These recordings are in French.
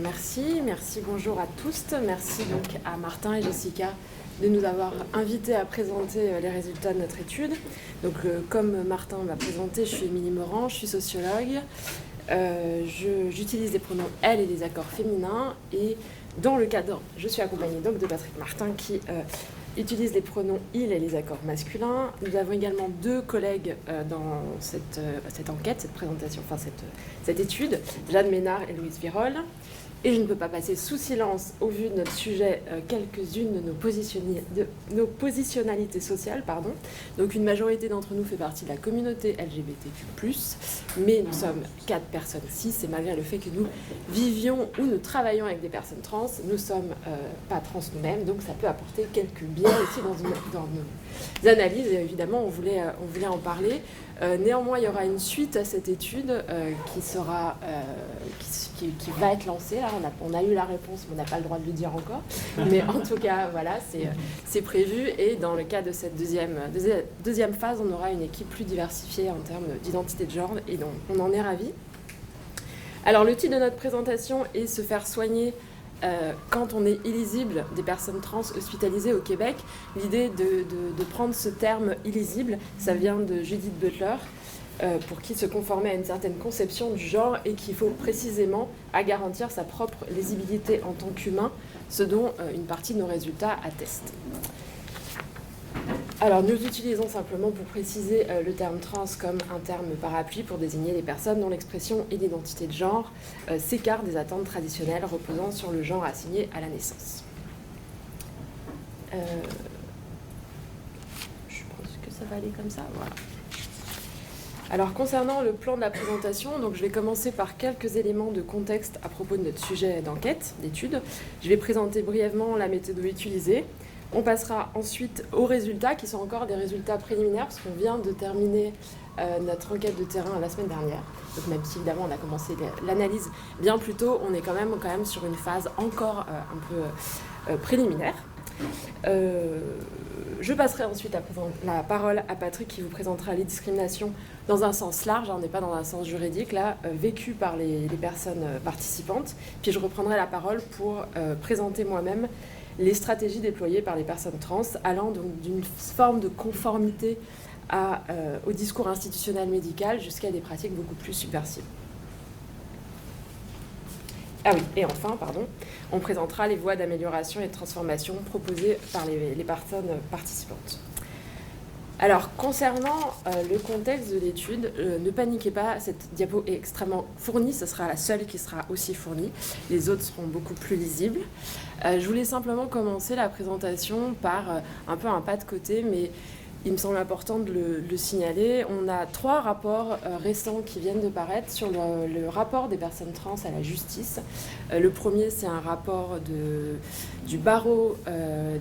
Merci, bonjour à tous. Merci donc à Martin et Jessica de nous avoir invités à présenter les résultats de notre étude. Donc, comme Martin m'a présenté, je suis Émilie Morand, je suis sociologue. J'utilise les pronoms elle et les accords féminins. Et dans le cadre, je suis accompagnée donc de Patrick Martin qui utilise les pronoms il et les accords masculins. Nous avons également deux collègues dans cette enquête, cette présentation, enfin cette étude, Jeanne Ménard et Louise Virol. Et je ne peux pas passer sous silence, au vu de notre sujet, quelques-unes de nos positionnalités sociales. Donc une majorité d'entre nous fait partie de la communauté LGBTQ+, mais nous sommes 4 personnes cis, et malgré le fait que nous vivions ou nous travaillons avec des personnes trans, nous ne sommes pas trans nous-mêmes, donc ça peut apporter quelques biais aussi dans nos analyses, et évidemment on voulait en parler. Néanmoins, il y aura une suite à cette étude qui va être lancée. Là, on a eu la réponse, mais on n'a pas le droit de le dire encore. Mais en tout cas, voilà, c'est prévu. Et dans le cas de cette deuxième phase, on aura une équipe plus diversifiée en termes d'identité de genre, et donc on en est ravis. Alors, le titre de notre présentation est « Se faire soigner quand on est illisible des personnes trans hospitalisées au Québec ». L'idée de prendre ce terme illisible, ça vient de Judith Butler, pour qui se conformer à une certaine conception du genre et qu'il faut précisément à garantir sa propre lisibilité en tant qu'humain, ce dont une partie de nos résultats atteste. Alors, nous utilisons simplement pour préciser le terme trans comme un terme parapluie pour désigner les personnes dont l'expression et l'identité de genre s'écartent des attentes traditionnelles reposant sur le genre assigné à la naissance. Je pense que ça va aller comme ça, voilà. Alors, concernant le plan de la présentation, donc je vais commencer par quelques éléments de contexte à propos de notre sujet d'enquête, d'étude. Je vais présenter brièvement la méthode utilisée. On passera ensuite aux résultats, qui sont encore des résultats préliminaires, parce qu'on vient de terminer notre enquête de terrain la semaine dernière. Donc même si évidemment on a commencé l'analyse bien plus tôt, on est quand même sur une phase encore un peu préliminaire. Je passerai ensuite la parole à Patrick qui vous présentera les discriminations dans un sens large, on n'est pas dans un sens juridique, là, vécu par les personnes participantes. Puis je reprendrai la parole pour présenter moi-même les stratégies déployées par les personnes trans, allant donc d'une forme de conformité au discours institutionnel médical jusqu'à des pratiques beaucoup plus subversives. Ah oui, et enfin, on présentera les voies d'amélioration et de transformation proposées par les personnes participantes. Alors, concernant le contexte de l'étude, ne paniquez pas, cette diapo est extrêmement fournie, ce sera la seule qui sera aussi fournie, les autres seront beaucoup plus lisibles. Je voulais simplement commencer la présentation par un peu un pas de côté, mais il me semble important de le signaler. On a 3 rapports récents qui viennent de paraître sur le rapport des personnes trans à la justice. Le premier, c'est un rapport du barreau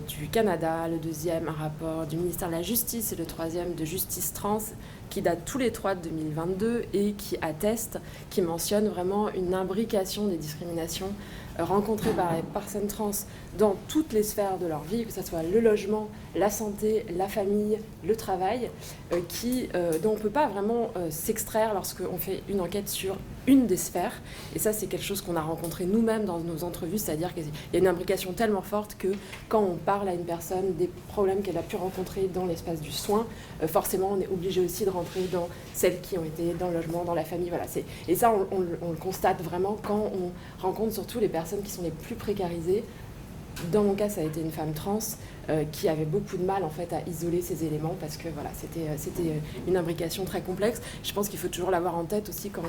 du Canada. Le deuxième, un rapport du ministère de la Justice. Et le troisième, de Justice Trans, qui datent tous les 3 de 2022 et qui mentionnent vraiment une imbrication des discriminations rencontrées par les personnes trans dans toutes les sphères de leur vie, que ce soit le logement, la santé, la famille, le travail, dont on ne peut pas vraiment s'extraire lorsqu'on fait une enquête sur une des sphères. Et ça, c'est quelque chose qu'on a rencontré nous-mêmes dans nos entrevues, c'est-à-dire qu'il y a une imbrication tellement forte que quand on parle à une personne des problèmes qu'elle a pu rencontrer dans l'espace du soin, forcément, on est obligé aussi de rentrer dans celles qui ont été dans le logement, dans la famille. Voilà. Et ça, on le constate vraiment quand on rencontre surtout les personnes qui sont les plus précarisées. Dans mon cas, ça a été une femme trans qui avait beaucoup de mal en fait à isoler ces éléments parce que voilà, c'était une imbrication très complexe. Je pense qu'il faut toujours l'avoir en tête aussi quand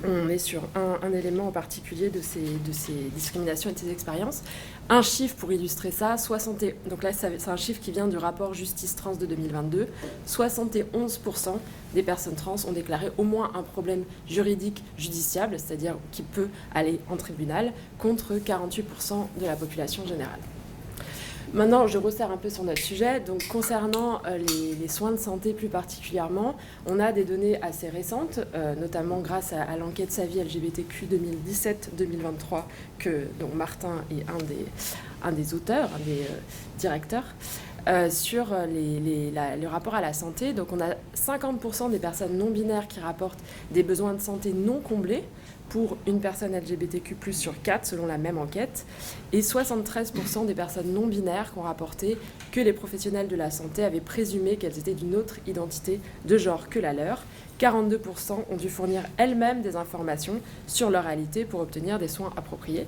on est sur un élément en particulier de ces discriminations et de ces expériences. Un chiffre pour illustrer ça, donc là c'est un chiffre qui vient du rapport Justice Trans de 2022, 71% des personnes trans ont déclaré au moins un problème juridique judiciable, c'est-à-dire qui peut aller en tribunal, contre 48% de la population générale. Maintenant, je resserre un peu sur notre sujet. Donc, concernant les soins de santé plus particulièrement, on a des données assez récentes, notamment grâce à l'enquête SAVI LGBTQ 2017-2023, dont Martin est un des auteurs, un des directeurs. sur le rapport à la santé. Donc on a 50% des personnes non binaires qui rapportent des besoins de santé non comblés pour une personne LGBTQ+ sur 4 selon la même enquête, et 73% des personnes non binaires qui ont rapporté que les professionnels de la santé avaient présumé qu'elles étaient d'une autre identité de genre que la leur. 42% ont dû fournir elles-mêmes des informations sur leur réalité pour obtenir des soins appropriés.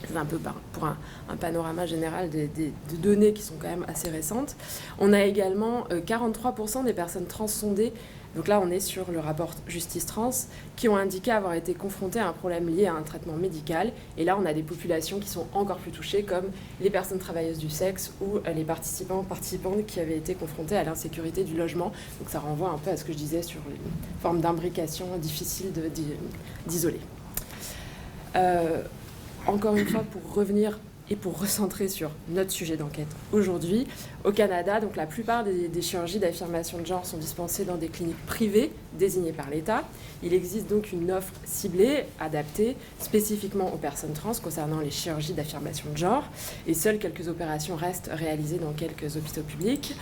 C'est un peu pour un panorama général des données qui sont quand même assez récentes. On a également 43% des personnes trans sondées, donc là on est sur le rapport Justice Trans, qui ont indiqué avoir été confrontées à un problème lié à un traitement médical. Et là on a des populations qui sont encore plus touchées, comme les personnes travailleuses du sexe ou les participantes qui avaient été confrontées à l'insécurité du logement. Donc ça renvoie un peu à ce que je disais sur les formes d'imbrication difficiles d'isoler. Encore une fois, pour revenir et pour recentrer sur notre sujet d'enquête aujourd'hui, au Canada, donc la plupart des chirurgies d'affirmation de genre sont dispensées dans des cliniques privées désignées par l'État. Il existe donc une offre ciblée, adaptée spécifiquement aux personnes trans concernant les chirurgies d'affirmation de genre, et seules quelques opérations restent réalisées dans quelques hôpitaux publics.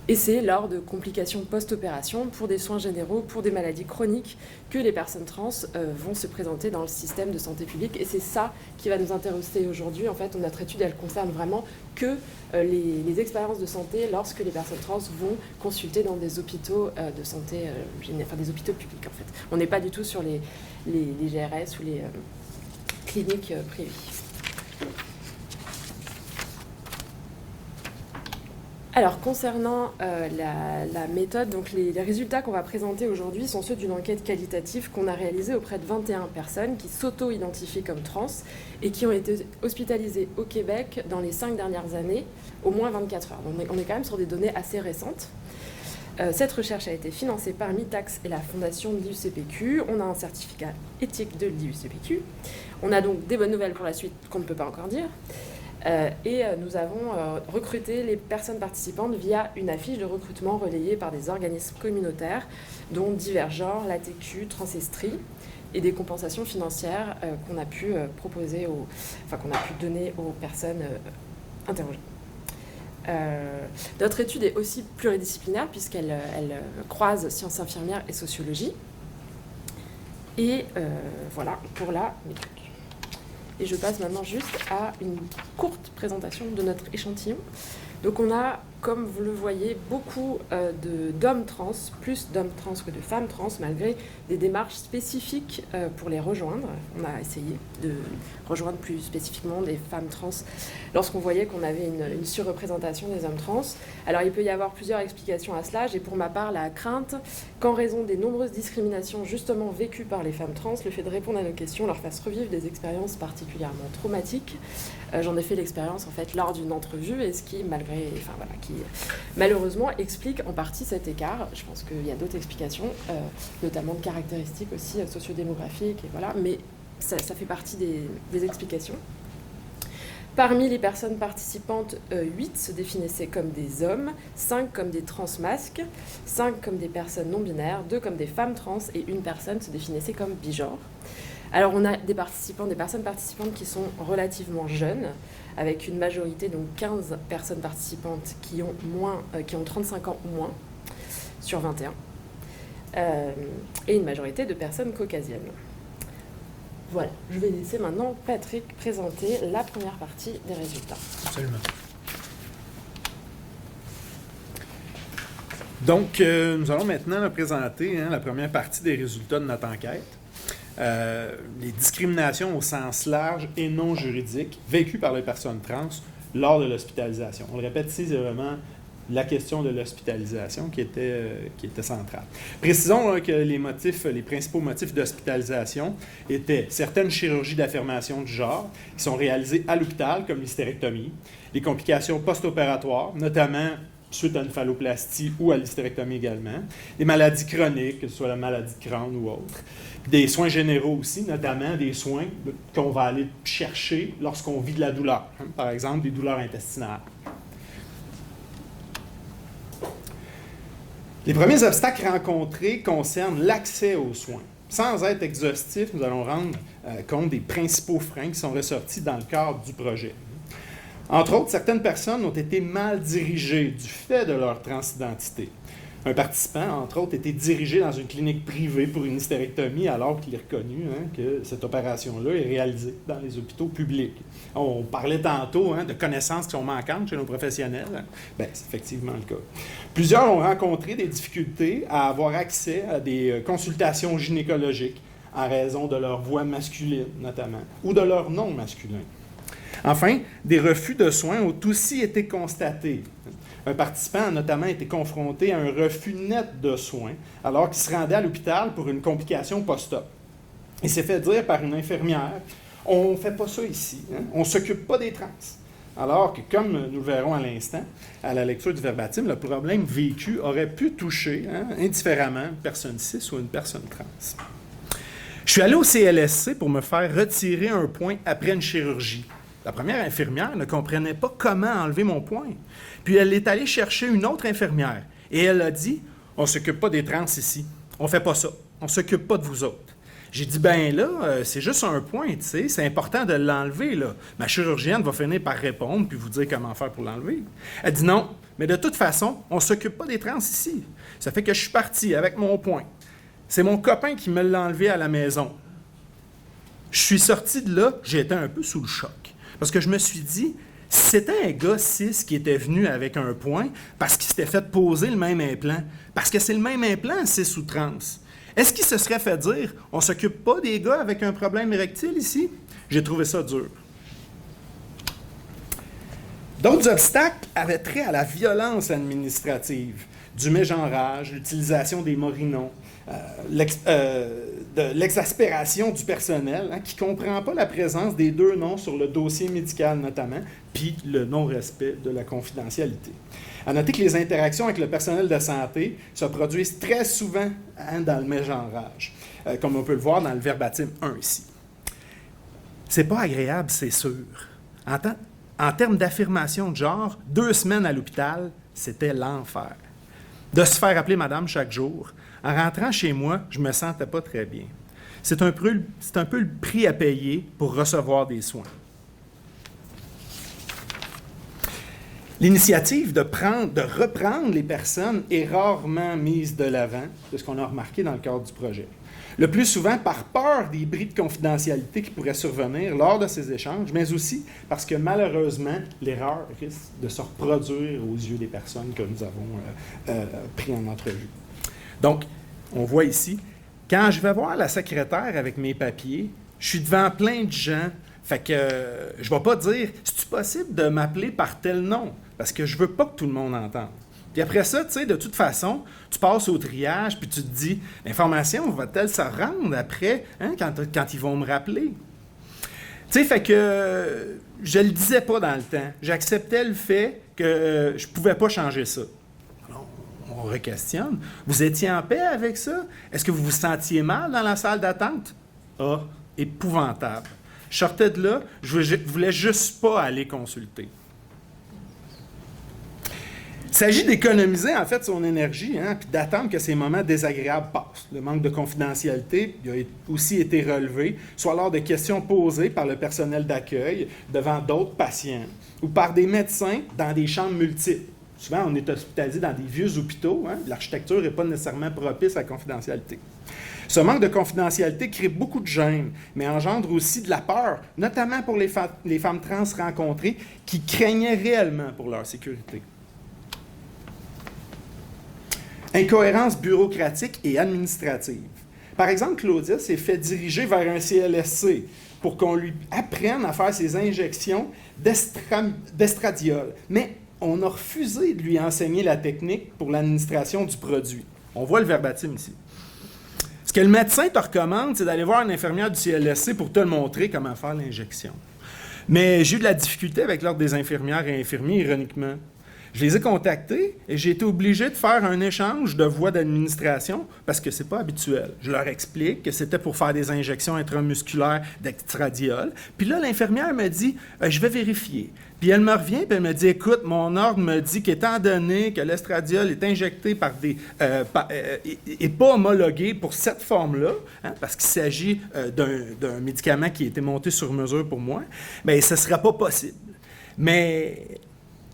Et c'est lors de complications post-opération, pour des soins généraux, pour des maladies chroniques, que les personnes trans vont se présenter dans le système de santé publique. Et c'est ça qui va nous intéresser aujourd'hui. En fait, notre étude, elle concerne vraiment que les expériences de santé lorsque les personnes trans vont consulter dans des hôpitaux de santé, enfin des hôpitaux publics en fait. On n'est pas du tout sur les GRS ou les cliniques privées. Alors, concernant la méthode, donc les résultats qu'on va présenter aujourd'hui sont ceux d'une enquête qualitative qu'on a réalisée auprès de 21 personnes qui s'auto-identifient comme trans et qui ont été hospitalisées au Québec dans les 5 dernières années, au moins 24 heures. Donc, on est quand même sur des données assez récentes. Cette recherche a été financée par Mitacs et la fondation de l'IUCPQ. On a un certificat éthique de l'IUCPQ. On a donc des bonnes nouvelles pour la suite qu'on ne peut pas encore dire. Et nous avons recruté les personnes participantes via une affiche de recrutement relayée par des organismes communautaires, dont divers genres, l'ATQ, Transestrie, et des compensations financières qu'on a pu proposer, qu'on a pu donner aux personnes interrogées. Notre étude est aussi pluridisciplinaire puisqu'elle croise sciences infirmières et sociologie. Et voilà pour la méthode. Et je passe maintenant juste à une courte présentation de notre échantillon. Donc on a, comme vous le voyez, beaucoup d'hommes trans, plus d'hommes trans que de femmes trans, malgré des démarches spécifiques pour les rejoindre. On a essayé de rejoindre plus spécifiquement des femmes trans lorsqu'on voyait qu'on avait une surreprésentation des hommes trans. Alors il peut y avoir plusieurs explications à cela. J'ai pour ma part la crainte qu'en raison des nombreuses discriminations justement vécues par les femmes trans, le fait de répondre à nos questions leur fasse revivre des expériences particulièrement traumatiques. J'en ai fait l'expérience en fait lors d'une entrevue, et ce qui qui malheureusement explique en partie cet écart. Je pense qu'il y a d'autres explications, notamment de caractéristiques aussi sociodémographiques, et voilà, mais ça fait partie des explications. Parmi les personnes participantes, 8 se définissaient comme des hommes, 5 comme des transmasques, 5 comme des personnes non-binaires, 2 comme des femmes trans et une personne se définissait comme bigenre. Alors on a des personnes participantes qui sont relativement jeunes, avec une majorité, donc 15 personnes participantes qui ont 35 ans ou moins, sur 21, et une majorité de personnes caucasiennes. Voilà, je vais laisser maintenant Patrick présenter la première partie des résultats. Absolument. Donc, nous allons maintenant présenter la première partie des résultats de notre enquête. Les discriminations au sens large et non juridique vécues par les personnes trans lors de l'hospitalisation. On le répète ici, c'est vraiment la question de l'hospitalisation qui était centrale. Précisons que les principaux motifs d'hospitalisation étaient certaines chirurgies d'affirmation du genre qui sont réalisées à l'hôpital, comme l'hystérectomie, les complications post-opératoires, notamment suite à une phalloplastie ou à l'hystérectomie également, des maladies chroniques, que ce soit la maladie de Crohn ou autre, des soins généraux aussi, notamment des soins qu'on va aller chercher lorsqu'on vit de la douleur, par exemple des douleurs intestinales. Les premiers obstacles rencontrés concernent l'accès aux soins. Sans être exhaustif, nous allons rendre compte des principaux freins qui sont ressortis dans le cadre du projet. Entre autres, certaines personnes ont été mal dirigées du fait de leur transidentité. Un participant, entre autres, a été dirigé dans une clinique privée pour une hystérectomie alors qu'il est reconnu que cette opération-là est réalisée dans les hôpitaux publics. On parlait tantôt de connaissances qui sont manquantes chez nos professionnels. Bien, c'est effectivement le cas. Plusieurs ont rencontré des difficultés à avoir accès à des consultations gynécologiques en raison de leur voix masculine, notamment, ou de leur nom masculin. Enfin, des refus de soins ont aussi été constatés. Un participant a notamment été confronté à un refus net de soins alors qu'il se rendait à l'hôpital pour une complication post-op. Il s'est fait dire par une infirmière « On ne fait pas ça ici, on ne s'occupe pas des trans ». Alors que, comme nous le verrons à l'instant, à la lecture du verbatim, le problème vécu aurait pu toucher indifféremment une personne cis ou une personne trans. Je suis allé au CLSC pour me faire retirer un point après une chirurgie. La première infirmière ne comprenait pas comment enlever mon point. Puis elle est allée chercher une autre infirmière et elle a dit « On ne s'occupe pas des trans ici. On ne fait pas ça. On ne s'occupe pas de vous autres. » J'ai dit « Ben là, c'est juste un point, tu sais. C'est important de l'enlever, là. Ma chirurgienne va finir par répondre puis vous dire comment faire pour l'enlever. » Elle dit « Non, mais de toute façon, on ne s'occupe pas des trans ici. Ça fait que je suis parti avec mon point. C'est mon copain qui me l'a enlevé à la maison. Je suis sorti de là, j'ai été un peu sous le choc. Parce que je me suis dit, si c'était un gars cis qui était venu avec un point parce qu'il s'était fait poser le même implant, parce que c'est le même implant cis ou trans, est-ce qu'il se serait fait dire « On ne s'occupe pas des gars avec un problème érectile ici? » J'ai trouvé ça dur. D'autres obstacles avaient trait à la violence administrative, du mégenrage, l'utilisation des morinoms, de l'exaspération du personnel qui ne comprend pas la présence des deux noms sur le dossier médical notamment, puis le non-respect de la confidentialité. À noter que les interactions avec le personnel de santé se produisent très souvent dans le mégenrage, comme on peut le voir dans le verbatim 1 ici. C'est pas agréable, c'est sûr. En termes d'affirmation de genre, 2 semaines à l'hôpital, c'était l'enfer. De se faire appeler madame chaque jour. En rentrant chez moi, je ne me sentais pas très bien. C'est un peu le prix à payer pour recevoir des soins. L'initiative de reprendre les personnes est rarement mise de l'avant, c'est ce qu'on a remarqué dans le cadre du projet. Le plus souvent par peur des bris de confidentialité qui pourraient survenir lors de ces échanges, mais aussi parce que malheureusement, l'erreur risque de se reproduire aux yeux des personnes que nous avons pris en entrevue. Donc, on voit ici, quand je vais voir la secrétaire avec mes papiers, je suis devant plein de gens, fait que je ne vais pas dire « C'est-tu possible de m'appeler par tel nom? » Parce que je ne veux pas que tout le monde entende. Puis après ça, tu sais, de toute façon, tu passes au triage, puis tu te dis « L'information va-t-elle se rendre après, quand ils vont me rappeler? » Tu sais, fait que je le disais pas dans le temps. J'acceptais le fait que je pouvais pas changer ça. Alors, on re-questionne. Vous étiez en paix avec ça? Est-ce que vous vous sentiez mal dans la salle d'attente? Ah, épouvantable. Je sortais de là, je voulais juste pas aller consulter. Il s'agit d'économiser, en fait, son énergie, puis d'attendre que ces moments désagréables passent. Le manque de confidentialité il a aussi été relevé, soit lors de questions posées par le personnel d'accueil devant d'autres patients, ou par des médecins dans des chambres multiples. Souvent, on est hospitalisé dans des vieux hôpitaux, l'architecture n'est pas nécessairement propice à la confidentialité. Ce manque de confidentialité crée beaucoup de gêne, mais engendre aussi de la peur, notamment pour les femmes trans rencontrées qui craignaient réellement pour leur sécurité. Incohérence bureaucratique et administrative. Par exemple, Claudia s'est fait diriger vers un CLSC pour qu'on lui apprenne à faire ses injections d'estradiol. Mais on a refusé de lui enseigner la technique pour l'administration du produit. On voit le verbatim ici. Ce que le médecin te recommande, c'est d'aller voir une infirmière du CLSC pour te le montrer comment faire l'injection. Mais j'ai eu de la difficulté avec l'ordre des infirmières et infirmiers, ironiquement. Je les ai contactés et j'ai été obligé de faire un échange de voies d'administration parce que c'est pas habituel. Je leur explique que c'était pour faire des injections intramusculaires d'estradiol. Puis là, l'infirmière me dit « Je vais vérifier ». Puis elle me revient et elle me dit « Écoute, mon ordre me dit qu'étant donné que l'estradiol est injecté par des... et pas homologué pour cette forme-là, parce qu'il s'agit d'un médicament qui a été monté sur mesure pour moi, bien, ce ne sera pas possible. » Mais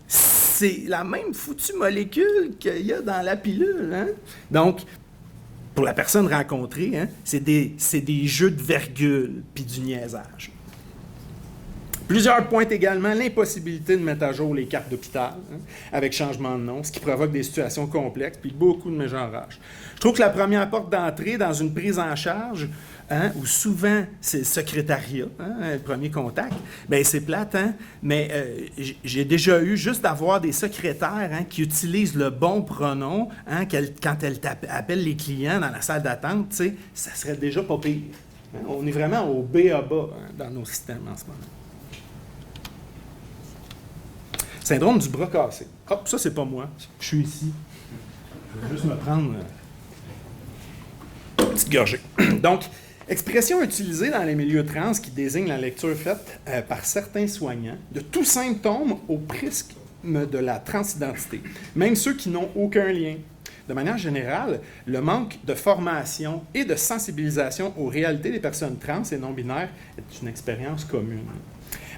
c'est la même foutue molécule qu'il y a dans la pilule. Hein? Donc, pour la personne rencontrée, hein, c'est des jeux de virgule puis du niaisage. Plusieurs pointent également l'impossibilité de mettre à jour les cartes d'hôpital hein, avec changement de nom, ce qui provoque des situations complexes puis beaucoup de mégenrage. Je trouve que la première porte d'entrée dans une prise en charge, hein, où souvent c'est le secrétariat, hein, le premier contact, bien c'est plate, hein, mais j'ai déjà eu juste d'avoir des secrétaires hein, qui utilisent le bon pronom hein, quand elles appellent les clients dans la salle d'attente, tu sais, ça serait déjà pas pire. Hein. On est vraiment au B.A.-bas hein, dans nos systèmes en ce moment. Syndrome du bras cassé. Hop, ça, c'est pas moi. Je suis ici. Je vais juste me prendre une petite gorgée. Donc, expression utilisée dans les milieux trans qui désigne la lecture faite par certains soignants de tout symptôme au prisme de la transidentité, même ceux qui n'ont aucun lien. De manière générale, le manque de formation et de sensibilisation aux réalités des personnes trans et non-binaires est une expérience commune.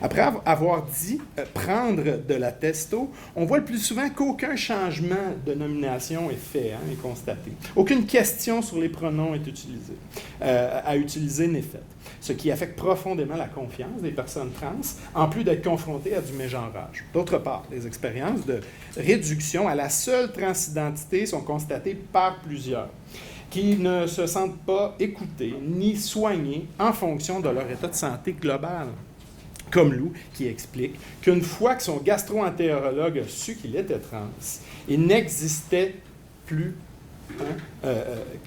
Après avoir dit prendre de la testo, on voit le plus souvent qu'aucun changement de nomination est fait, hein, est constaté. Aucune question sur les pronoms est utilisée, à utiliser n'est faite, ce qui affecte profondément la confiance des personnes trans, en plus d'être confrontées à du mégenrage. D'autre part, les expériences de réduction à la seule transidentité sont constatées par plusieurs, qui ne se sentent pas écoutés ni soignés en fonction de leur état de santé global. Comme Lou, qui explique qu'une fois que son gastro-entérologue a su qu'il était trans, il n'existait plus hein,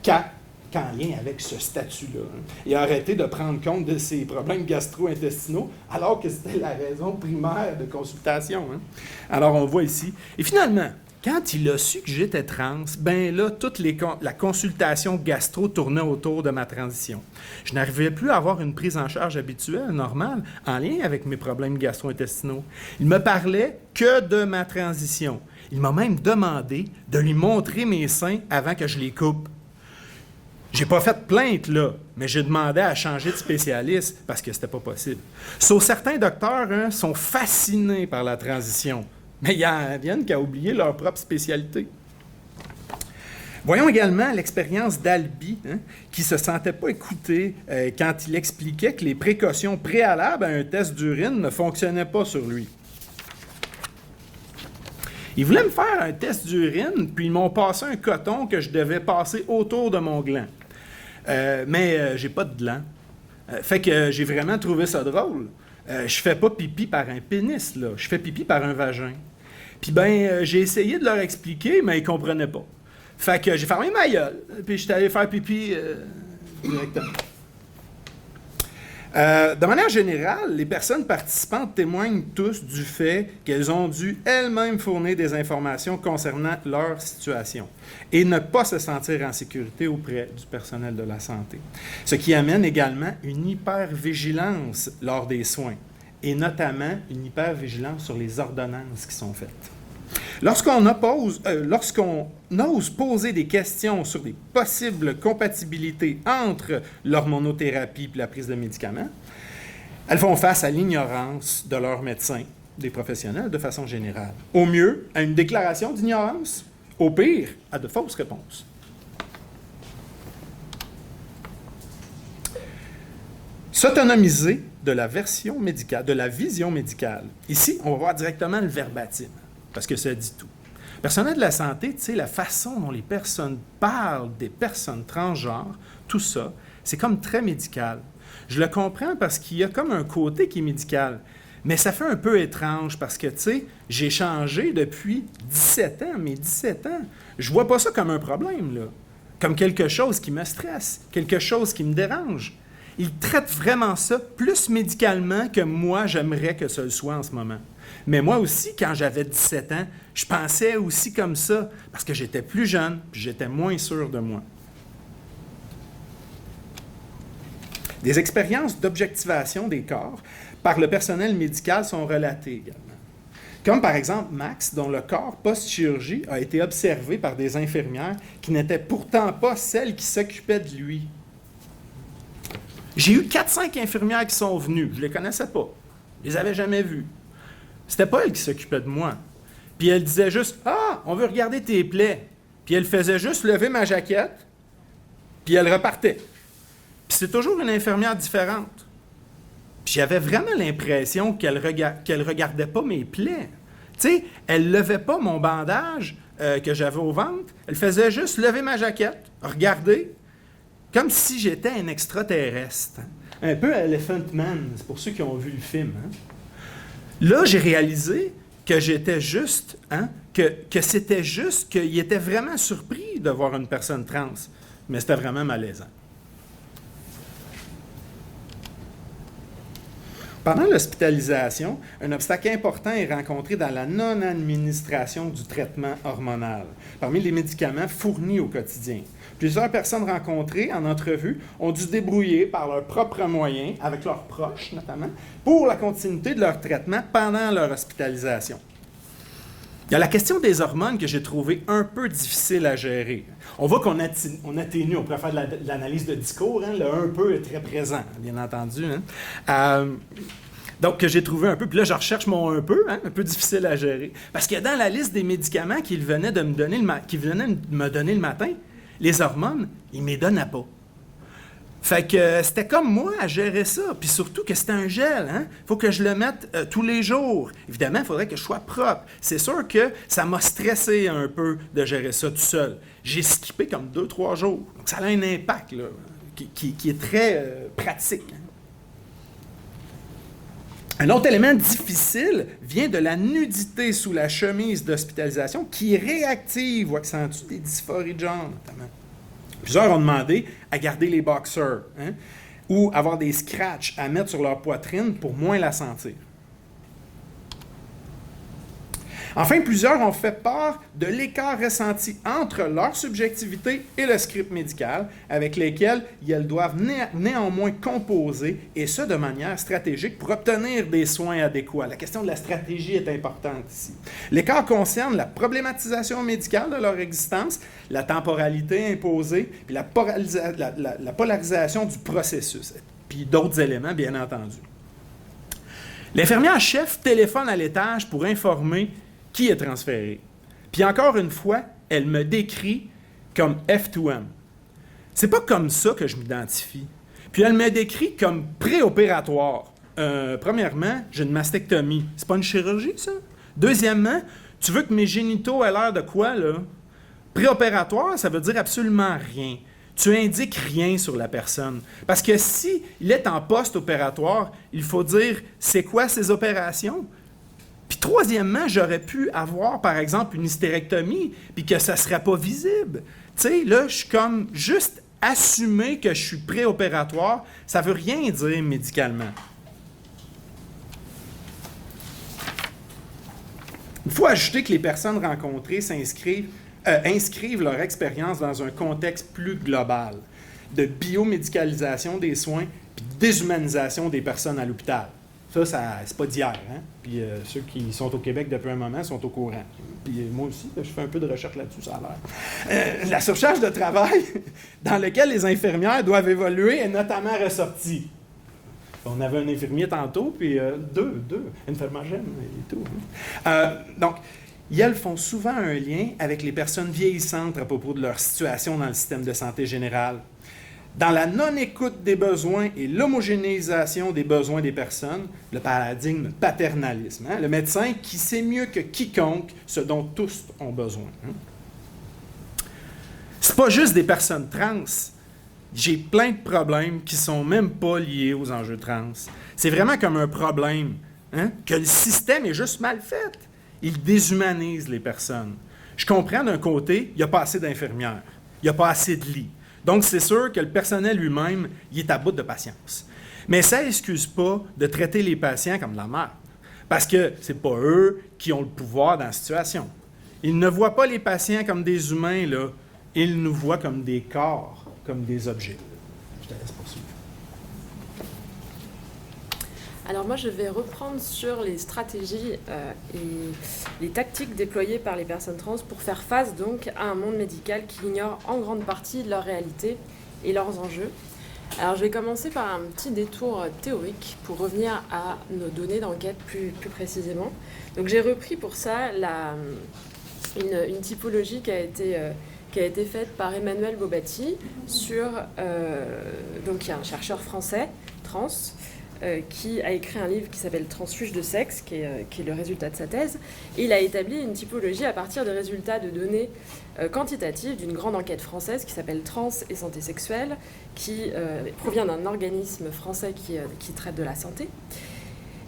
qu'en lien avec ce statut-là. Hein. Il a arrêté de prendre compte de ses problèmes gastro-intestinaux, alors que c'était la raison primaire de consultation. Hein. Alors, on voit ici. Et finalement, quand il a su que j'étais trans, ben là, la consultation gastro tournait autour de ma transition. Je n'arrivais plus à avoir une prise en charge habituelle, normale, en lien avec mes problèmes gastro-intestinaux. Il me parlait que de ma transition. Il m'a même demandé de lui montrer mes seins avant que je les coupe. J'ai pas fait de plainte, là, mais j'ai demandé à changer de spécialiste parce que c'était pas possible. Sauf certains docteurs hein, sont fascinés par la transition. Mais il y en a qui ont oublié leur propre spécialité. Voyons également l'expérience d'Albi, hein, qui ne se sentait pas écouté quand il expliquait que les précautions préalables à un test d'urine ne fonctionnaient pas sur lui. Ils voulaient me faire un test d'urine, puis ils m'ont passé un coton que je devais passer autour de mon gland. Mais j'ai pas de gland. Fait que j'ai vraiment trouvé ça drôle. Je fais pas pipi par un pénis, là. Je fais pipi par un vagin. Puis j'ai essayé de leur expliquer, mais ils comprenaient pas. Fait que j'ai fermé ma gueule, puis j'étais allé faire pipi directement. De manière générale, les personnes participantes témoignent tous du fait qu'elles ont dû elles-mêmes fournir des informations concernant leur situation et ne pas se sentir en sécurité auprès du personnel de la santé. Ce qui amène également une hypervigilance lors des soins et notamment une hypervigilance sur les ordonnances qui sont faites. Lorsqu'on ose poser des questions sur des possibles compatibilités entre l'hormonothérapie et la prise de médicaments, elles font face à l'ignorance de leurs médecins, des professionnels de façon générale. Au mieux, à une déclaration d'ignorance, au pire, à de fausses réponses. S'autonomiser de la version médicale, de la vision médicale. Ici, on va voir directement le verbatim, parce que ça dit tout. Le personnel de la santé, tu sais, la façon dont les personnes parlent des personnes transgenres, tout ça, c'est comme très médical. Je le comprends parce qu'il y a comme un côté qui est médical, mais ça fait un peu étrange parce que, tu sais, j'ai changé depuis 17 ans, mes 17 ans. Je vois pas ça comme un problème, là, comme quelque chose qui me stresse, quelque chose qui me dérange. Ils traitent vraiment ça plus médicalement que moi, j'aimerais que ce le soit en ce moment. Mais moi aussi, quand j'avais 17 ans, je pensais aussi comme ça, parce que j'étais plus jeune, puis j'étais moins sûr de moi. Des expériences d'objectivation des corps par le personnel médical sont relatées également. Comme par exemple Max, dont le corps post-chirurgie a été observé par des infirmières qui n'étaient pourtant pas celles qui s'occupaient de lui. J'ai eu 4-5 infirmières qui sont venues. Je ne les connaissais pas. Je ne les avais jamais vues. C'était pas elle qui s'occupait de moi. Puis elle disait juste « Ah, on veut regarder tes plaies. » Puis elle faisait juste lever ma jaquette, puis elle repartait. Puis c'est toujours une infirmière différente. Puis j'avais vraiment l'impression qu'elle regardait pas mes plaies. Tu sais, elle levait pas mon bandage que j'avais au ventre. Elle faisait juste lever ma jaquette, regarder, comme si j'étais un extraterrestre. Un peu Elephant Man, c'est pour ceux qui ont vu le film. Hein? Là, j'ai réalisé que j'étais juste, que c'était juste, qu'il était vraiment surpris de voir une personne trans. Mais c'était vraiment malaisant. Pendant l'hospitalisation, un obstacle important est rencontré dans la non-administration du traitement hormonal, parmi les médicaments fournis au quotidien. Plusieurs personnes rencontrées en entrevue ont dû se débrouiller par leurs propres moyens, avec leurs proches notamment, pour la continuité de leur traitement pendant leur hospitalisation. Il y a la question des hormones que j'ai trouvé un peu difficile à gérer. On voit qu'on atténue, on pourrait faire de l'analyse de discours, hein, le « un peu » est très présent, bien entendu. Hein. Donc, que j'ai trouvé un peu, puis là, je recherche mon « un peu », hein, un peu difficile à gérer. Parce que dans la liste des médicaments qu'il venait de me donner le matin, les hormones, ils ne me les donnaient pas. Fait que c'était comme moi à gérer ça. Puis surtout que c'était un gel. Il faut que je le mette tous les jours. Évidemment, il faudrait que je sois propre. C'est sûr que ça m'a stressé un peu de gérer ça tout seul. J'ai skippé comme 2-3 jours. Donc ça a un impact là, qui est très pratique. Un autre élément difficile vient de la nudité sous la chemise d'hospitalisation qui réactive ou accentue des dysphories de genre, notamment. Plusieurs ont demandé à garder les boxers ou avoir des scratchs à mettre sur leur poitrine pour moins la sentir. Enfin, plusieurs ont fait part de l'écart ressenti entre leur subjectivité et le script médical avec lesquels elles doivent néanmoins composer, et ce de manière stratégique pour obtenir des soins adéquats. La question de la stratégie est importante ici. L'écart concerne la problématisation médicale de leur existence, la temporalité imposée, puis la polarisation du processus, puis d'autres éléments, bien entendu. L'infirmière-chef téléphone à l'étage pour informer qui est transféré. Puis encore une fois, elle me décrit comme F2M. C'est pas comme ça que je m'identifie. Puis elle me décrit comme préopératoire. Premièrement, j'ai une mastectomie. C'est pas une chirurgie, ça? Deuxièmement, tu veux que mes génitaux aient l'air de quoi, là? Préopératoire, ça veut dire absolument rien. Tu indiques rien sur la personne. Parce que si il est en post-opératoire, il faut dire c'est quoi ces opérations? Puis troisièmement, j'aurais pu avoir, par exemple, une hystérectomie, puis que ça ne serait pas visible. Tu sais, là, je suis comme juste assumer que je suis préopératoire, ça ne veut rien dire médicalement. Il faut ajouter que les personnes rencontrées inscrivent leur expérience dans un contexte plus global de biomédicalisation des soins puis de déshumanisation des personnes à l'hôpital. Ça c'est pas d'hier. Hein? Puis ceux qui sont au Québec depuis un moment sont au courant. Puis moi aussi, je fais un peu de recherche là-dessus, ça a l'air. La surcharge de travail dans laquelle les infirmières doivent évoluer est notamment ressortie. On avait un infirmier tantôt, puis deux infirmières et tout. Donc, elles font souvent un lien avec les personnes vieillissantes à propos de leur situation dans le système de santé général. Dans la non-écoute des besoins et l'homogénéisation des besoins des personnes, le paradigme paternalisme, le médecin qui sait mieux que quiconque ce dont tous ont besoin. C'est pas juste des personnes trans. J'ai plein de problèmes qui sont même pas liés aux enjeux trans. C'est vraiment comme un problème, que le système est juste mal fait. Il déshumanise les personnes. Je comprends d'un côté, il n'y a pas assez d'infirmières, il n'y a pas assez de lits. Donc, c'est sûr que le personnel lui-même, il est à bout de patience. Mais ça n'excuse pas de traiter les patients comme de la merde. Parce que ce n'est pas eux qui ont le pouvoir dans la situation. Ils ne voient pas les patients comme des humains, là. Ils nous voient comme des corps, comme des objets. Je te laisse poursuivre. Alors moi, je vais reprendre sur les stratégies et les tactiques déployées par les personnes trans pour faire face donc à un monde médical qui ignore en grande partie leur réalité et leurs enjeux. Alors je vais commencer par un petit détour théorique pour revenir à nos données d'enquête plus précisément. Donc j'ai repris pour ça une typologie qui a été faite par Emmanuel Bobatti donc il y a un chercheur français, trans, qui a écrit un livre qui s'appelle Transfuge de sexe, qui est le résultat de sa thèse. Et il a établi une typologie à partir des résultats de données quantitatives d'une grande enquête française qui s'appelle Trans et santé sexuelle, qui provient d'un organisme français qui traite de la santé.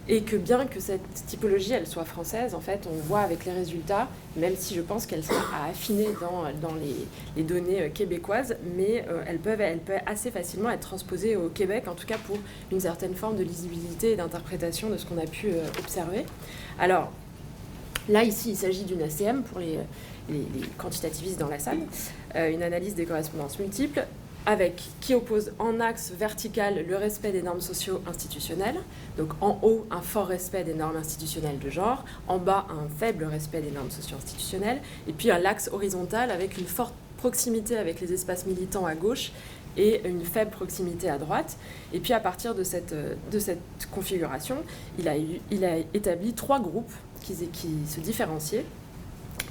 Et que bien que cette typologie, elle soit française, en fait, on voit avec les résultats, même si je pense qu'elle sera à affiner dans les données québécoises, mais elle peut assez facilement être transposée au Québec, en tout cas pour une certaine forme de lisibilité et d'interprétation de ce qu'on a pu observer. Alors, là, ici, il s'agit d'une ACM pour les quantitativistes dans la salle, une analyse des correspondances multiples, qui oppose en axe vertical le respect des normes socio-institutionnelles, donc en haut un fort respect des normes institutionnelles de genre, en bas un faible respect des normes socio-institutionnelles, et puis l'axe horizontal avec une forte proximité avec les espaces militants à gauche et une faible proximité à droite. Et puis à partir de cette configuration, il a établi 3 groupes qui se différenciaient,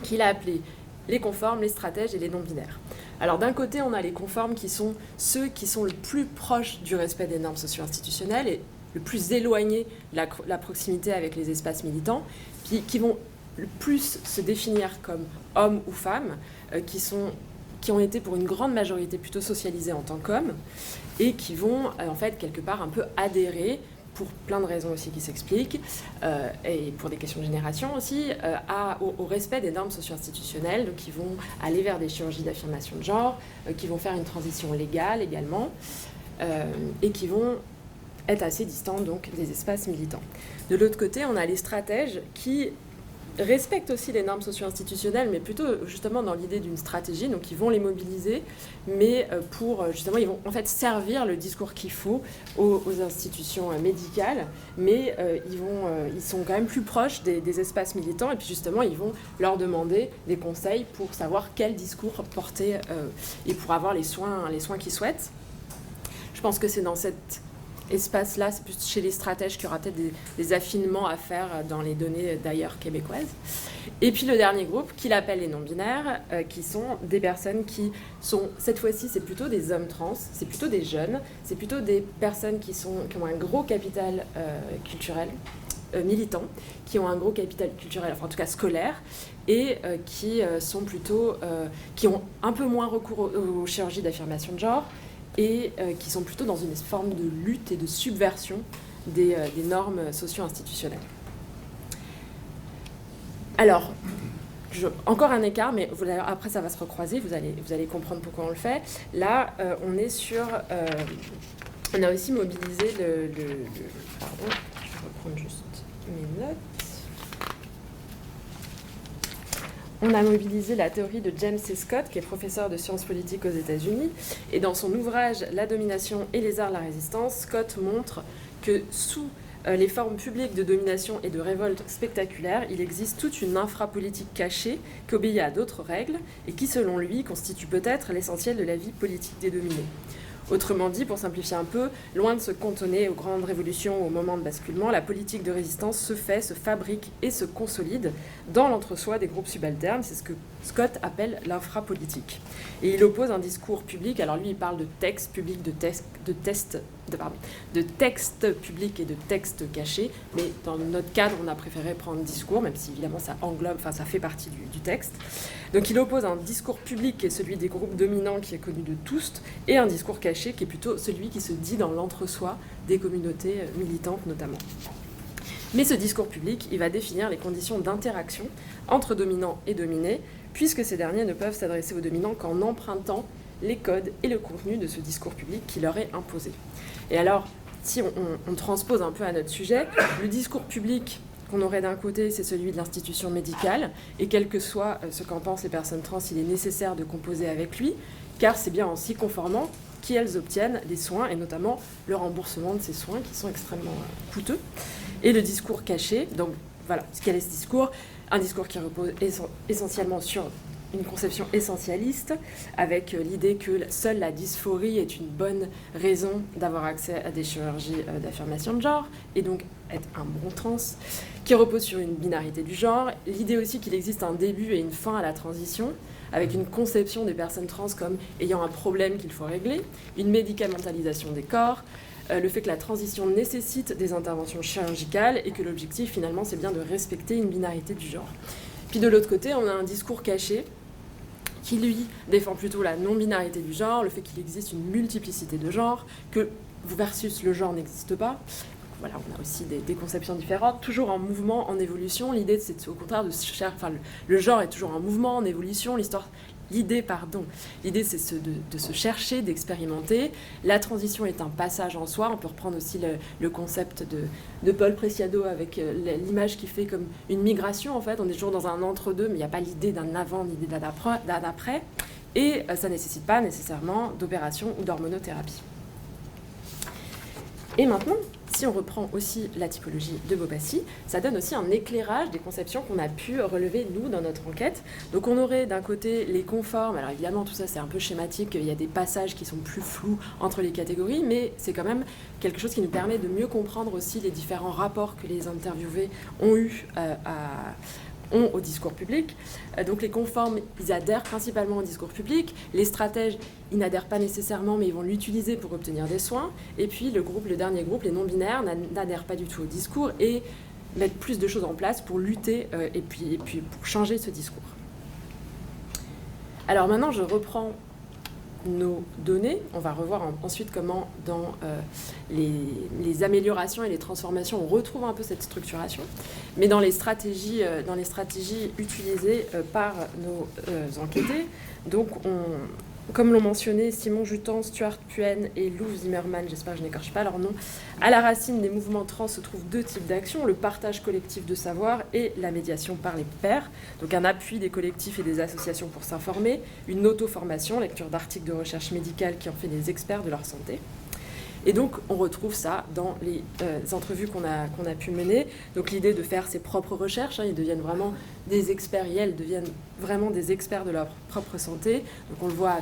qu'il a appelés les conformes, les stratèges et les non-binaires. Alors d'un côté, on a les conformes qui sont ceux qui sont le plus proches du respect des normes socio-institutionnelles et le plus éloignés de la proximité avec les espaces militants, qui vont le plus se définir comme hommes ou femmes, qui ont été pour une grande majorité plutôt socialisés en tant qu'hommes et qui vont en fait quelque part un peu adhérer, pour plein de raisons aussi qui s'expliquent, et pour des questions de génération aussi, au respect des normes socio-institutionnelles, donc qui vont aller vers des chirurgies d'affirmation de genre, qui vont faire une transition légale également, et qui vont être assez distants donc des espaces militants. De l'autre côté, on a les stratèges qui respectent aussi les normes socio-institutionnelles, mais plutôt justement dans l'idée d'une stratégie, donc ils vont les mobiliser, mais ils vont en fait servir le discours qu'il faut aux institutions médicales, mais ils sont quand même plus proches des espaces militants, et puis justement ils vont leur demander des conseils pour savoir quel discours porter et pour avoir les soins qu'ils souhaitent. Je pense que c'est dans cet espace-là, c'est plus chez les stratèges qu'il y aura peut-être des affinements à faire dans les données d'ailleurs québécoises. Et puis le dernier groupe, qu'il appelle les non-binaires, qui sont des personnes qui sont, cette fois-ci, c'est plutôt des hommes trans, c'est plutôt des jeunes, c'est plutôt des personnes qui ont un gros capital culturel, militants, qui ont un gros capital culturel, enfin en tout cas scolaire, et qui ont un peu moins recours aux chirurgies d'affirmation de genre, et qui sont plutôt dans une forme de lutte et de subversion des normes socio-institutionnelles. Alors, encore un écart, mais après ça va se recroiser, vous allez comprendre pourquoi on le fait. Là, on est sur... on a aussi mobilisé pardon, je vais reprendre juste mes notes. On a mobilisé la théorie de James C. Scott, qui est professeur de sciences politiques aux États-Unis. Et dans son ouvrage « La domination et les arts de la résistance », Scott montre que sous les formes publiques de domination et de révolte spectaculaire, il existe toute une infrapolitique cachée qui obéit à d'autres règles et qui, selon lui, constitue peut-être l'essentiel de la vie politique des dominés. Autrement dit, pour simplifier un peu, loin de se cantonner aux grandes révolutions ou aux moments de basculement, la politique de résistance se fabrique et se consolide dans l'entre-soi des groupes subalternes. C'est ce que Scott appelle l'infrapolitique. Et il oppose un discours public, alors lui il parle de texte public, de texte public et de texte caché, mais dans notre cadre on a préféré prendre discours, même si évidemment ça englobe, enfin ça fait partie du texte. Donc il oppose un discours public qui est celui des groupes dominants qui est connu de tous, et un discours caché qui est plutôt celui qui se dit dans l'entre-soi des communautés militantes notamment. Mais ce discours public, il va définir les conditions d'interaction entre dominants et dominés, puisque ces derniers ne peuvent s'adresser aux dominants qu'en empruntant les codes et le contenu de ce discours public qui leur est imposé. Et alors, si on transpose un peu à notre sujet, le discours public qu'on aurait d'un côté, c'est celui de l'institution médicale, et quel que soit ce qu'en pensent les personnes trans, il est nécessaire de composer avec lui, car c'est bien en s'y conformant qu'elles obtiennent des soins, et notamment le remboursement de ces soins qui sont extrêmement coûteux. Et le discours caché, donc voilà, quel est ce discours ? Un discours qui repose essentiellement sur une conception essentialiste, avec l'idée que seule la dysphorie est une bonne raison d'avoir accès à des chirurgies d'affirmation de genre, et donc être un bon trans, qui repose sur une binarité du genre. L'idée aussi qu'il existe un début et une fin à la transition, avec une conception des personnes trans comme ayant un problème qu'il faut régler, une médicamentalisation des corps, le fait que la transition nécessite des interventions chirurgicales et que l'objectif finalement c'est bien de respecter une binarité du genre. Puis de l'autre côté, on a un discours caché qui lui défend plutôt la non-binarité du genre, le fait qu'il existe une multiplicité de genres, que versus le genre n'existe pas. Voilà, on a aussi des conceptions différentes, toujours en mouvement, en évolution. L'idée, c'est au contraire de chercher... Enfin, le genre est toujours en mouvement, en évolution. L'idée, c'est de se chercher, d'expérimenter. La transition est un passage en soi. On peut reprendre aussi le concept de Paul Preciado avec l'image qui fait comme une migration, en fait. On est toujours dans un entre-deux, mais il n'y a pas l'idée d'un avant ni d'un après. Et ça ne nécessite pas nécessairement d'opération ou d'hormonothérapie. Et maintenant, si on reprend aussi la typologie de Beaupassy, ça donne aussi un éclairage des conceptions qu'on a pu relever, nous, dans notre enquête. Donc on aurait d'un côté les conformes, alors évidemment tout ça c'est un peu schématique, il y a des passages qui sont plus flous entre les catégories, mais c'est quand même quelque chose qui nous permet de mieux comprendre aussi les différents rapports que les interviewés ont eu au discours public. Donc les conformes, ils adhèrent principalement au discours public. Les stratèges, ils n'adhèrent pas nécessairement, mais ils vont l'utiliser pour obtenir des soins. Et puis le dernier groupe, les non-binaires, n'adhèrent pas du tout au discours et mettent plus de choses en place pour lutter et puis pour changer ce discours. Alors maintenant, je reprends nos données. On va revoir ensuite comment dans les améliorations et les transformations on retrouve un peu cette structuration, mais dans les stratégies utilisées par nos enquêtés. Donc comme l'ont mentionné Simon Jutan, Stuart Puen et Lou Zimmerman, j'espère que je n'écorche pas leur nom, à la racine des mouvements trans se trouvent deux types d'actions, le partage collectif de savoir et la médiation par les pairs, donc un appui des collectifs et des associations pour s'informer, une auto-formation, lecture d'articles de recherche médicale qui en fait des experts de leur santé. Et donc, on retrouve ça dans les entrevues qu'on a pu mener. Donc, l'idée de faire ses propres recherches, ils deviennent vraiment des experts, et elles deviennent vraiment des experts de leur propre santé. Donc, on le voit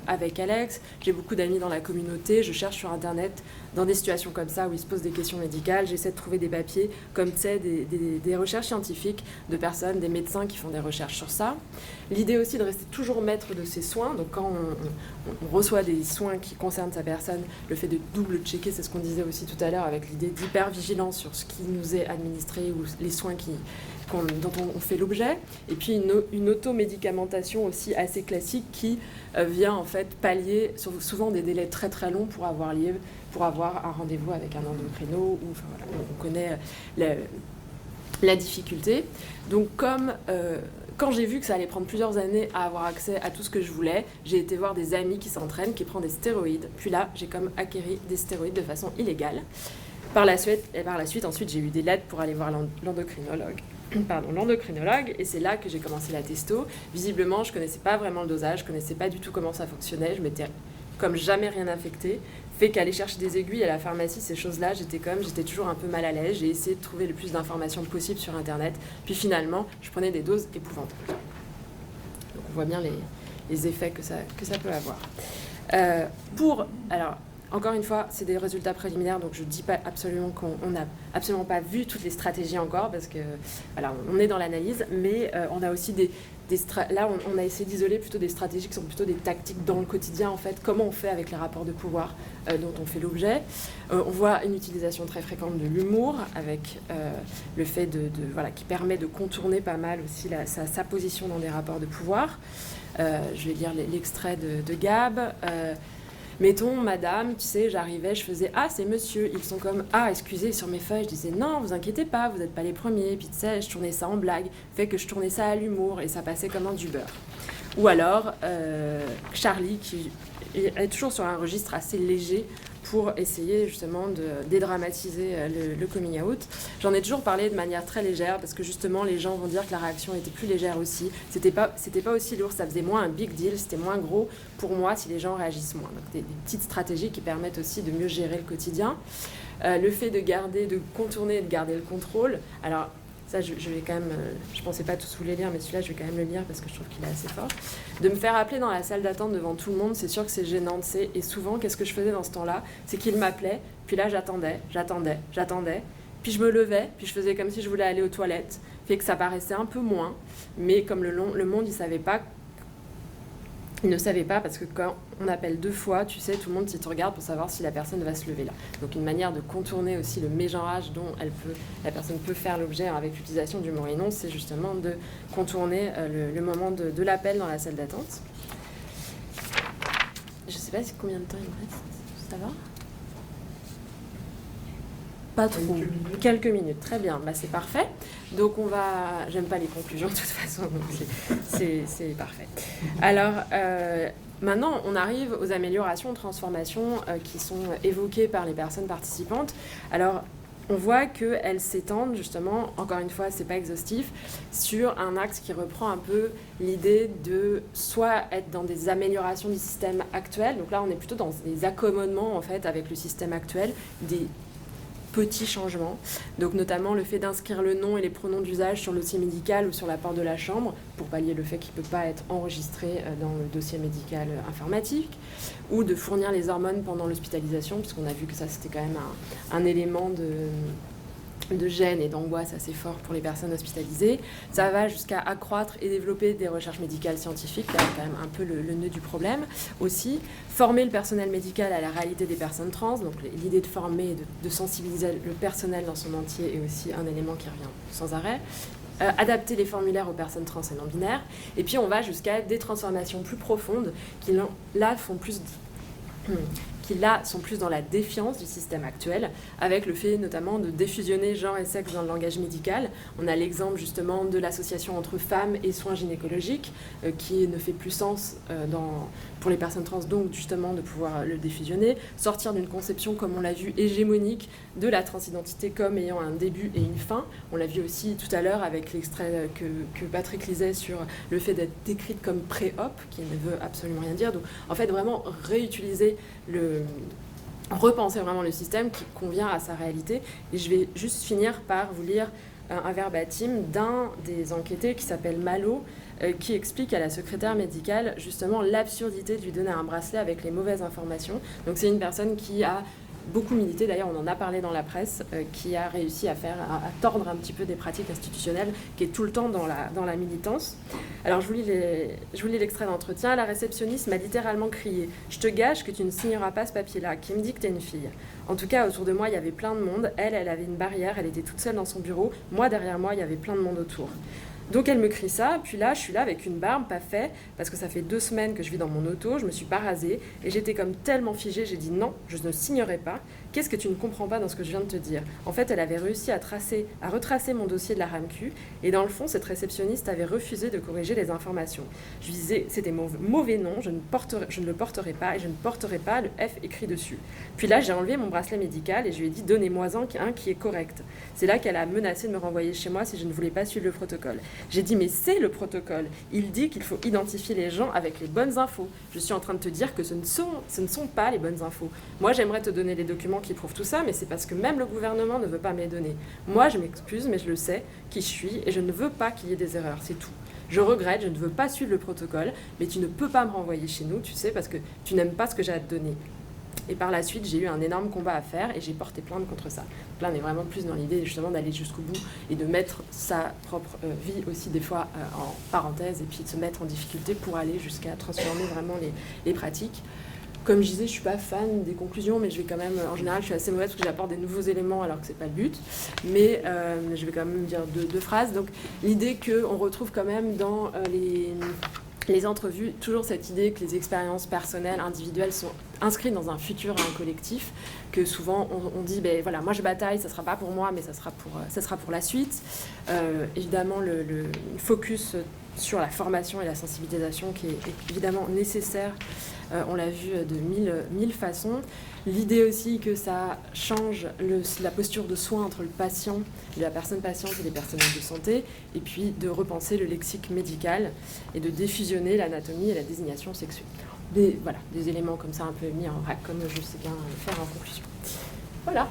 avec Alex. J'ai beaucoup d'amis dans la communauté. Je cherche sur Internet, dans des situations comme ça, où ils se posent des questions médicales. J'essaie de trouver des papiers, comme tu sais, des recherches scientifiques de personnes, des médecins qui font des recherches sur ça. L'idée aussi de rester toujours maître de ses soins. Donc, quand on reçoit des soins qui concernent sa personne, le fait de double-checker, c'est ce qu'on disait aussi tout à l'heure, avec l'idée d'hyper-vigilance sur ce qui nous est administré ou les soins dont on fait l'objet. Et puis une automédicamentation aussi assez classique qui vient en fait pallier souvent des délais très très longs pour avoir un rendez-vous avec un endocrino. Enfin, voilà, on connaît la difficulté. Donc quand j'ai vu que ça allait prendre plusieurs années à avoir accès à tout ce que je voulais, j'ai été voir des amis qui s'entraînent, qui prennent des stéroïdes. Puis là, j'ai comme acquéri des stéroïdes de façon illégale. Par la suite, ensuite, j'ai eu des lettres pour aller voir l'endocrinologue, et c'est là que j'ai commencé la testo. Visiblement, je connaissais pas vraiment le dosage, je connaissais pas du tout comment ça fonctionnait, je m'étais comme jamais rien infecté, fait qu'aller chercher des aiguilles à la pharmacie, ces choses-là, j'étais toujours un peu mal à l'aise, j'ai essayé de trouver le plus d'informations possible sur Internet, puis finalement, je prenais des doses épouvantables. Donc on voit bien les effets que ça peut avoir. Alors, encore une fois, c'est des résultats préliminaires, donc je ne dis pas absolument qu'on n'a absolument pas vu toutes les stratégies encore, parce que voilà, on est dans l'analyse, mais on a aussi là, on a essayé d'isoler plutôt des stratégies qui sont plutôt des tactiques dans le quotidien, en fait, comment on fait avec les rapports de pouvoir dont on fait l'objet. On voit une utilisation très fréquente de l'humour, avec le fait qui permet de contourner pas mal aussi sa position dans des rapports de pouvoir. Je vais lire l'extrait de Gab. Mettons, madame, tu sais, j'arrivais, je faisais « Ah, c'est monsieur ». Ils sont comme « Ah, excusez », sur mes feuilles, je disais « Non, vous inquiétez pas, vous n'êtes pas les premiers ». Puis tu sais, je tournais ça en blague, fait que je tournais ça à l'humour et ça passait comme un du beurre. Ou alors, Charlie, qui est toujours sur un registre assez léger pour essayer justement de dédramatiser le coming out. J'en ai toujours parlé de manière très légère parce que justement les gens vont dire que la réaction était plus légère aussi. C'était pas aussi lourd, ça faisait moins un big deal, c'était moins gros pour moi si les gens réagissent moins. Donc des petites stratégies qui permettent aussi de mieux gérer le quotidien. Le fait de contourner et de garder le contrôle. Alors ça je vais quand même, je pensais pas tous vous les lire, mais celui-là je vais quand même le lire parce que je trouve qu'il est assez fort. De me faire appeler dans la salle d'attente devant tout le monde, c'est sûr que c'est gênant, tu sais. Et souvent, qu'est-ce que je faisais dans ce temps-là? C'est qu'il m'appelait, puis là j'attendais, puis je me levais, puis je faisais comme si je voulais aller aux toilettes. Fait que ça paraissait un peu moins, mais comme le monde il ne savait pas, parce que quand on appelle 2 fois, tu sais, tout le monde s'y te regarde pour savoir si la personne va se lever là. Donc une manière de contourner aussi le mégenrage dont la personne peut faire l'objet avec l'utilisation du mot et non, c'est justement de contourner le moment de l'appel dans la salle d'attente. Je sais pas combien de temps il me reste, ça va ? Pas trop. Quelques minutes, très bien, bah, c'est parfait. Donc on va... J'aime pas les conclusions de toute façon, donc c'est parfait. Alors, maintenant, on arrive aux améliorations, transformations qui sont évoquées par les personnes participantes. Alors, on voit qu'elles s'étendent justement, encore une fois, c'est pas exhaustif, sur un axe qui reprend un peu l'idée de soit être dans des améliorations du système actuel, donc là on est plutôt dans des accommodements en fait avec le système actuel, des petits changements, donc notamment le fait d'inscrire le nom et les pronoms d'usage sur le dossier médical ou sur la porte de la chambre pour pallier le fait qu'il ne peut pas être enregistré dans le dossier médical informatique, ou de fournir les hormones pendant l'hospitalisation, puisqu'on a vu que ça c'était quand même un élément de gêne et d'angoisse assez fort pour les personnes hospitalisées. Ça va jusqu'à accroître et développer des recherches médicales scientifiques, là quand même un peu le nœud du problème aussi. Former le personnel médical à la réalité des personnes trans, donc l'idée de former et de sensibiliser le personnel dans son entier est aussi un élément qui revient sans arrêt. Adapter les formulaires aux personnes trans et non-binaires. Et puis on va jusqu'à des transformations plus profondes qui là sont plus dans la défiance du système actuel, avec le fait notamment de défusionner genre et sexe dans le langage médical. On a l'exemple justement de l'association entre femmes et soins gynécologiques, qui ne fait plus sens pour les personnes trans, donc justement de pouvoir le défusionner, sortir d'une conception, comme on l'a vu, hégémonique de la transidentité comme ayant un début et une fin. On l'a vu aussi tout à l'heure avec l'extrait que Patrick lisait sur le fait d'être décrite comme pré-op, qui ne veut absolument rien dire. Donc en fait vraiment réutiliser repenser vraiment le système qui convient à sa réalité. Et je vais juste finir par vous lire un verbatim d'un des enquêtés qui s'appelle Malo, qui explique à la secrétaire médicale justement l'absurdité de lui donner un bracelet avec les mauvaises informations. Donc c'est une personne qui a beaucoup milité, d'ailleurs on en a parlé dans la presse, qui a réussi à tordre un petit peu des pratiques institutionnelles, qui est tout le temps dans la militance. Alors je vous lis l'extrait d'entretien. La réceptionniste m'a littéralement crié « Je te gage que tu ne signeras pas ce papier-là, qui me dit que t'es une fille ». En tout cas, autour de moi, il y avait plein de monde. Elle avait une barrière, elle était toute seule dans son bureau. Moi, derrière moi, il y avait plein de monde autour. Donc elle me crie ça, puis là je suis là avec une barbe pas faite, parce que ça fait 2 semaines que je vis dans mon auto, je me suis pas rasée, et j'étais comme tellement figée, j'ai dit non, je ne signerai pas. Qu'est-ce que tu ne comprends pas dans ce que je viens de te dire? En fait, elle avait réussi à retracer mon dossier de la RAMQ, et dans le fond, cette réceptionniste avait refusé de corriger les informations. Je lui disais, c'était mauvais nom, je ne le porterai pas, et je ne porterai pas le F écrit dessus. Puis là, j'ai enlevé mon bracelet médical, et je lui ai dit, donnez-moi-en un qui est correct. C'est là qu'elle a menacé de me renvoyer chez moi si je ne voulais pas suivre le protocole. J'ai dit, mais c'est le protocole. Il dit qu'il faut identifier les gens avec les bonnes infos. Je suis en train de te dire que ce ne sont pas les bonnes infos. Moi, j'aimerais te donner les documents qui prouvent tout ça, mais c'est parce que même le gouvernement ne veut pas me les donner. Moi, je m'excuse, mais je le sais, qui je suis, et je ne veux pas qu'il y ait des erreurs, c'est tout. Je regrette, je ne veux pas suivre le protocole, mais tu ne peux pas me renvoyer chez nous, tu sais, parce que tu n'aimes pas ce que j'ai à te donner. Et par la suite, j'ai eu un énorme combat à faire et j'ai porté plainte contre ça. Là, on est vraiment plus dans l'idée justement d'aller jusqu'au bout et de mettre sa propre vie aussi des fois en parenthèse et puis de se mettre en difficulté pour aller jusqu'à transformer vraiment les pratiques. Comme je disais, je suis pas fan des conclusions, mais je vais quand même, en général, je suis assez mauvaise parce que j'apporte des nouveaux éléments alors que c'est pas le but. Mais je vais quand même dire deux phrases. Donc, l'idée qu'on retrouve quand même dans les entrevues, toujours cette idée que les expériences personnelles, individuelles sont inscrites dans un futur et un collectif, que souvent on dit, ben voilà, moi je bataille, ça sera pas pour moi, mais ça sera pour la suite. Évidemment, le focus sur la formation et la sensibilisation qui est évidemment nécessaire, on l'a vu de mille façons. L'idée aussi que ça change la posture de soin entre le patient, la personne patiente et les personnels de santé, et puis de repenser le lexique médical et de défusionner l'anatomie et la désignation sexuelle. Des éléments comme ça un peu mis en vrac, comme je sais bien faire en conclusion. Voilà.